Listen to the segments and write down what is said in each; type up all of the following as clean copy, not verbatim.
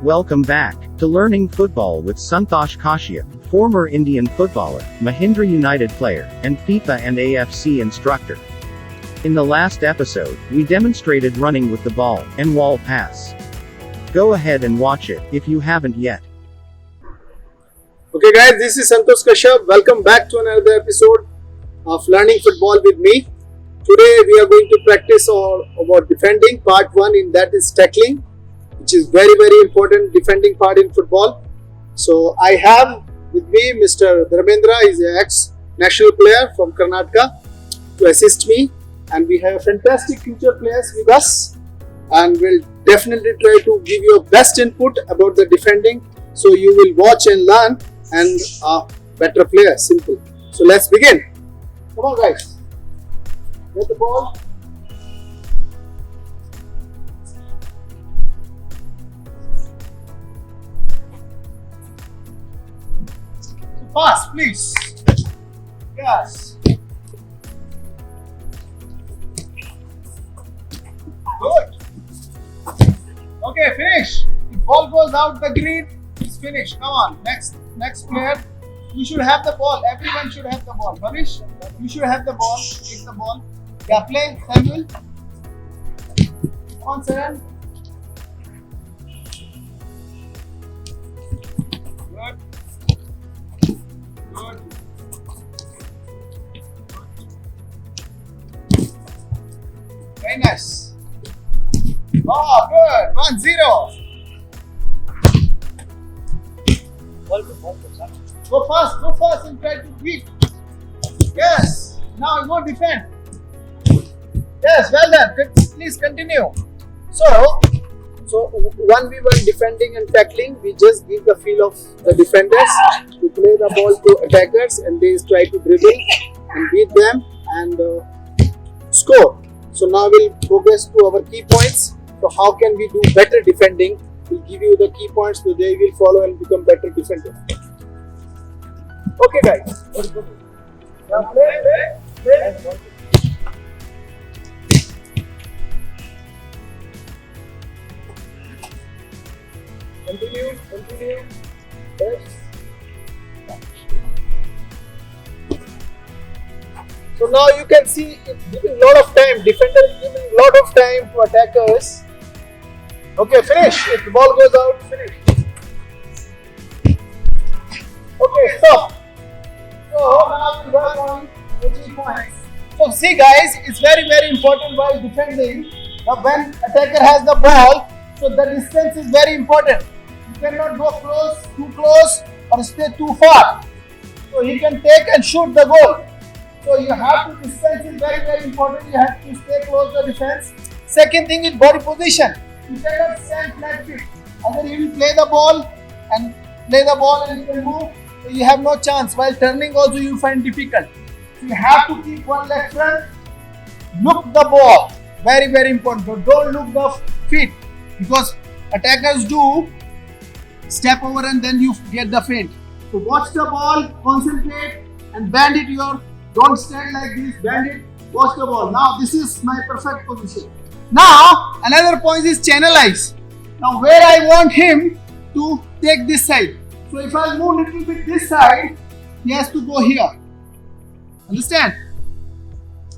Welcome back to Learning Football with Santosh Kashyap, former Indian footballer, Mahindra United player, and FIFA and AFC instructor. In the last episode, we demonstrated running with the ball and wall pass. Go ahead and watch it if you haven't yet. Okay guys, this is Santosh Kashyap. Welcome back to another episode of Learning Football with me. Today we are going to practice about defending, part 1, in that is tackling, which is very important defending part in football. So I have with me Mr. Dharmendra. He is an ex-national player from Karnataka to assist me, and we have fantastic future players with us, and we'll definitely try to give you best input about the defending, so you will watch and learn and are better player. Simple. So let's begin. Come on guys, get the ball. Pass, please. Yes. Good. Okay, finish. If ball goes out the green, it's finished. Come on, next player. You should have the ball. Everyone should have the ball. Manish, you should have the ball. Take the ball. Yeah, play. Samuel. Come on, Saran. Good. Good. Very nice. Oh, good. 1-0. Go fast and try to beat. Yes. Now go defend. Yes, well done. Please continue. So 1v1 defending and tackling, we just give the feel of the defenders to play the ball to attackers, and they try to dribble and beat them and score. So now we'll progress to our key points. So how can we do better defending? We'll give you the key points so they will follow and become better defenders. Okay guys. Now play. Continue. Yes. So now you can see it's giving a lot of time. Defender is giving a lot of time to attackers. Okay, finish. If the ball goes out, finish. Okay, stop. So now we work on the 3 points. So see guys, it's very important while defending. Now when attacker has the ball, so the distance is very important. You cannot go too close or stay too far. So he can take and shoot the goal. So you have to, distance is very important. You have to stay close to the defense. Second thing is body position. You cannot stand flat feet. Either you will play the ball and you can move. So you have no chance. While turning also you find difficult. So you have to keep one leg front. Look the ball. Very important. So don't look the feet, because attackers do step over and then you get the feint. So watch the ball, concentrate and bend it. Don't stand like this, bend it, watch the ball. Now this is my perfect position. Now another point is channelize. Now where I want him to take this side. So if I move little bit this side, he has to go here. Understand?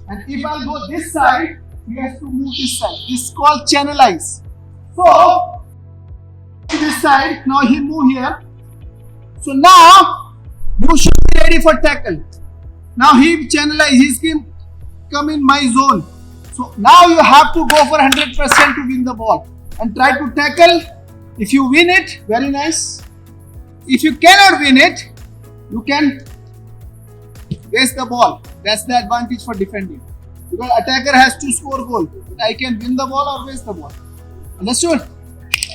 And if I go this side, he has to move this side. This is called channelize. So this side, now he move here. So now you should be ready for tackle. Now he channelize, he's come in my zone. So now you have to go for 100% to win the ball and try to tackle. If you win it, very nice. If you cannot win it, you can waste the ball. That's the advantage for defending. Because attacker has to score goal. But I can win the ball or waste the ball. Understood?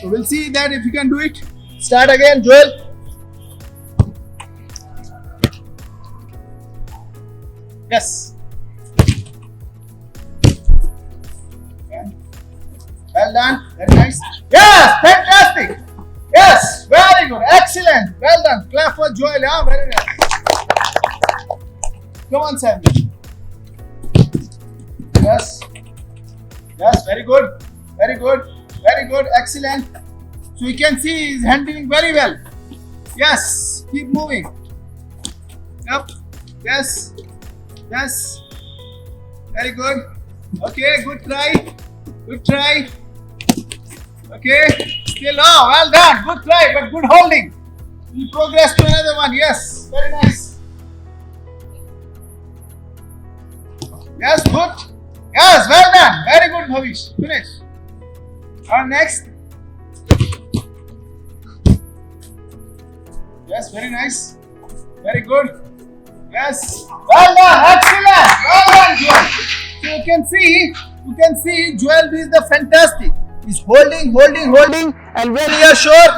So we'll see that if you can do it. Start again, Joel. Yes. Well done. Very nice. Yes, fantastic. Yes, very good. Excellent. Well done. Clap for Joel. Yeah, very nice. Come on, Sam. Yes. Yes, very good. Very good. Excellent. So you can see he's handling very well. Yes, keep moving. Yep. Yes. Yes. Very good. Okay, good try. Good try. Okay. Still, oh, well done. Good try, but good holding. We progress to another one. Yes. Very nice. Yes, good. Yes, well done. Very good, Bhavish. Finish. And next. Yes, very nice. Very good. Yes. Well done. Excellent. Well done, Joel. So you can see Joel is the fantastic. He's holding, and when you are sure,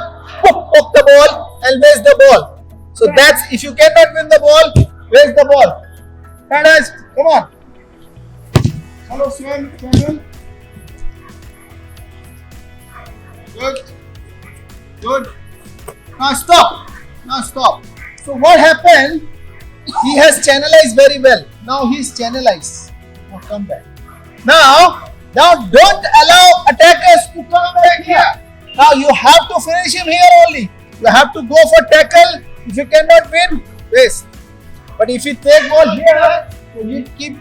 poke the ball and waste the ball. So that's, if you cannot win the ball, waste the ball. Fantastic. Come on. Hello, Samuel. Good. Good. Now stop. Now stop. So what happened? He has channelized very well. Now he's channelized. Now come back. Now don't allow attackers to come back here. Now you have to finish him here only. You have to go for tackle. If you cannot win, waste. But if you take ball here, so he keep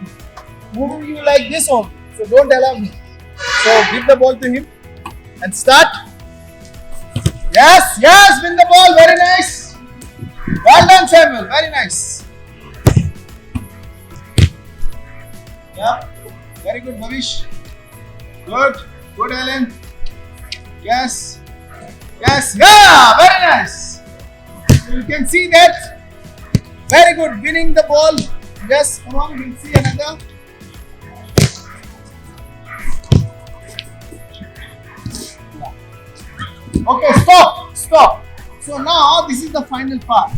moving you like this only. So don't allow me. So give the ball to him and start. Yes, yes, win the ball. Very nice. Well done, Samuel. Very nice. Yeah, very good, Bhavish. Good, good, Alan. Yes, yes, yeah, very nice. So you can see that. Very good, winning the ball. Yes, come on, we'll see another. Okay, stop. So now this is the final part.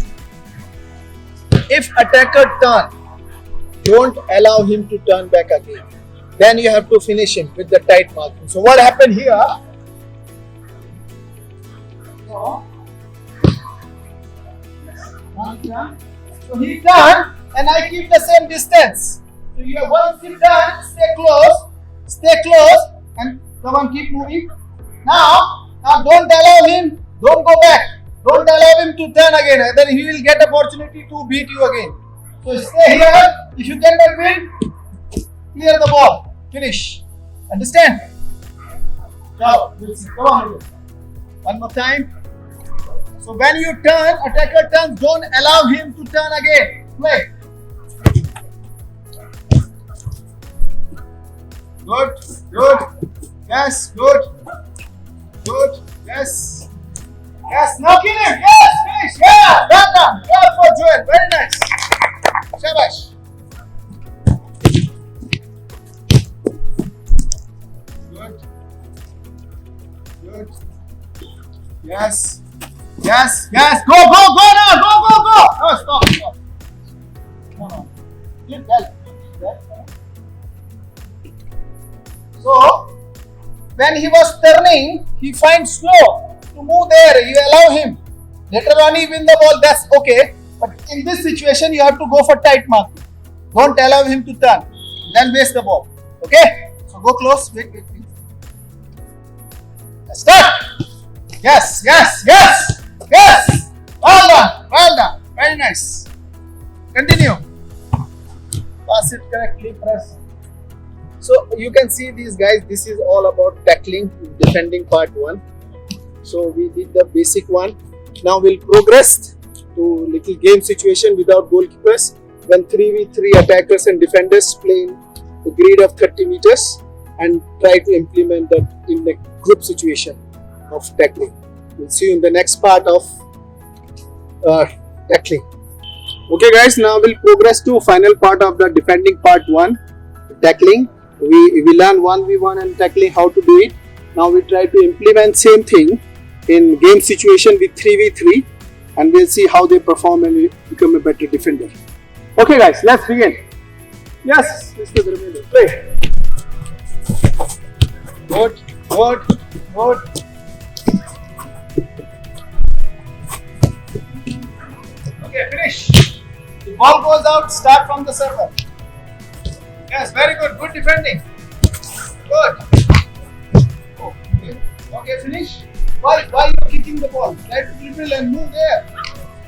If attacker turn, don't allow him to turn back again. Then you have to finish him with the tight marking. So what happened here? So he turned and I keep the same distance. So you have once he turned, stay close and come on, keep moving. Now don't allow him, don't go back. Don't allow him to turn again, then he will get opportunity to beat you again. So stay here. If you cannot win, clear the ball. Finish. Understand? Now, come on. One more time. So when you turn, attacker turns, don't allow him to turn again. Play. Good. Good. Yes. Good. Good. Yes. Yes. Knock in him. Yes. Finish. Yeah. Well done. Well for Joel. Very nice. Shabash. Good. Good. Yes. Yes. Yes. Go now. Go. No, stop. No. Keep well. So, when he was turning, he finds slow to move there. You allow him. Later on, he win the ball. That's okay. But in this situation, you have to go for tight marking. Don't allow him to turn. Then waste the ball. Okay? So go close. Wait. Start. Yes. Well done. Very nice. Continue. Pass it correctly. Press. So you can see these guys. This is all about tackling, defending part 1. So we did the basic one. Now we'll progress to little game situation without goalkeepers, when 3v3 attackers and defenders play in the grid of 30 meters and try to implement that in the group situation of tackling. We'll see you in the next part of tackling. Okay guys, now we'll progress to final part of the defending part 1, tackling. We learn 1v1 and tackling, how to do it. Now we try to implement same thing in game situation with 3v3, and we'll see how they perform and become a better defender. Okay guys, let's begin. Yes, Mr. Dharmendra, play. Good. Okay, finish. The ball goes out, start from the server. Yes, very good. Good defending. Good. Okay, finish. Why you kicking the ball? Try to dribble and move there.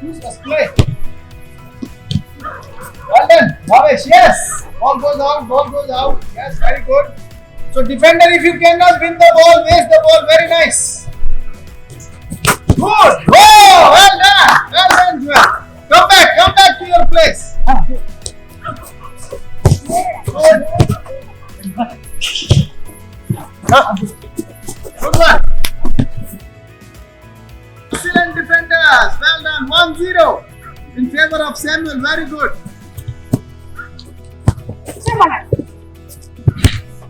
Use the play. Well done, Bhavesh. Yes. Ball goes out. Ball goes out. Yes, very good. So defender, if you cannot win the ball, waste the ball. Very nice. Good. Oh, well done. Well done, Joel. Come back to your place. Good one. Excellent defenders. Well done. 1-0 in favor of Samuel. Very good.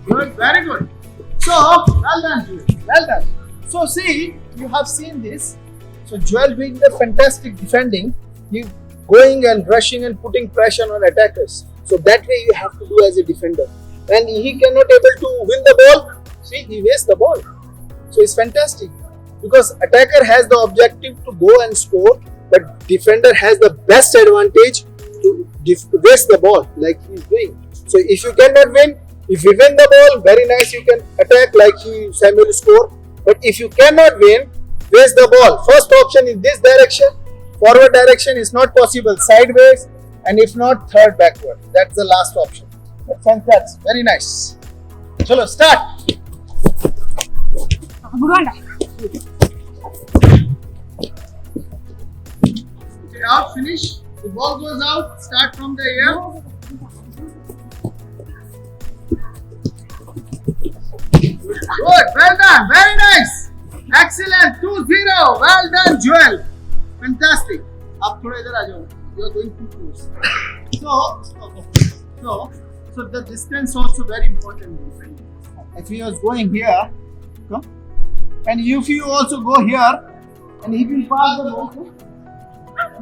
Good. Very good. So, well done, Joel. Well done. So, see, you have seen this. So, Joel doing the fantastic defending. He going and rushing and putting pressure on attackers. So, that way you have to do as a defender. And he cannot able to win the ball. See, he wastes the ball. So, it's fantastic. Because attacker has the objective to go and score, but defender has the best advantage to waste the ball like he's doing. So if you cannot win, if you win the ball, very nice, you can attack like Samuel score. But if you cannot win, waste the ball. First option is this direction, forward direction is not possible, sideways, and if not, third backward. That's the last option. But fantastic, very nice. Chalo, start. Okay, out, finish. The ball goes out, start from the air. Good, well done, very nice. Excellent, 2-0. Well done, Joel. Fantastic. Up थोड़ा इधर आ जाओ. You are going too close. So the distance also very important. If he was going here, come. And if you also go here, and he will pass the ball.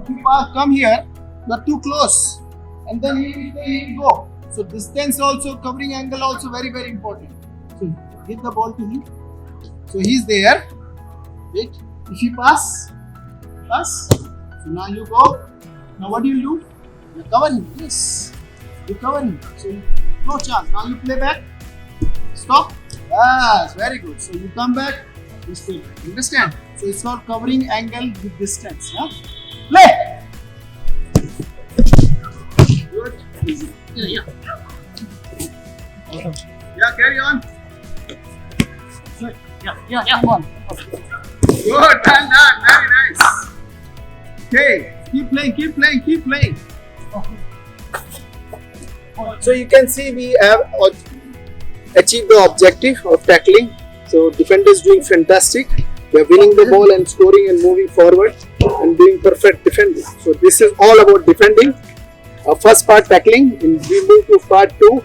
If you come here, you are too close, and then he will go. So distance also, covering angle also very important. So give the ball to him. So he's there. Wait. If you pass. So now you go. Now what do? You cover him. Yes. You cover him. So no chance. Now you play back. Stop. Yes, very good. So you come back. You stay back. Understand? So it's called covering angle with distance. Yeah? Play. Good. Easy. Yeah. Yeah, carry on. Yeah, go on. Good, well done, very nice. Okay, keep playing. So you can see we have achieved the objective of tackling. So defenders doing fantastic. They are winning the ball and scoring and moving forward and doing perfect defending. So this is all about defending. First part tackling, and we move to part 2.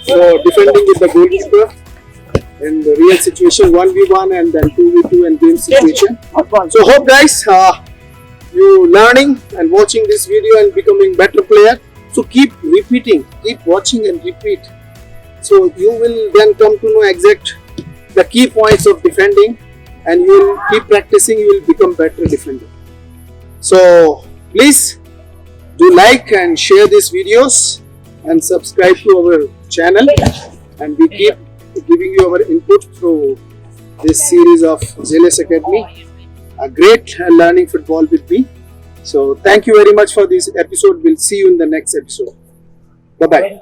So defending with the goalkeeper. In the real situation 1v1 and then 2v2 and game situation. So hope guys you learning and watching this video and becoming better player. So keep repeating, keep watching and repeat. So you will then come to know exact the key points of defending, and you will keep practicing, you will become better defender. So please do like and share these videos and subscribe to our channel, and we keep giving you our input through this series of Zealous Academy. A great learning football with me. So thank you very much for this episode. We'll see you in the next episode. Bye bye.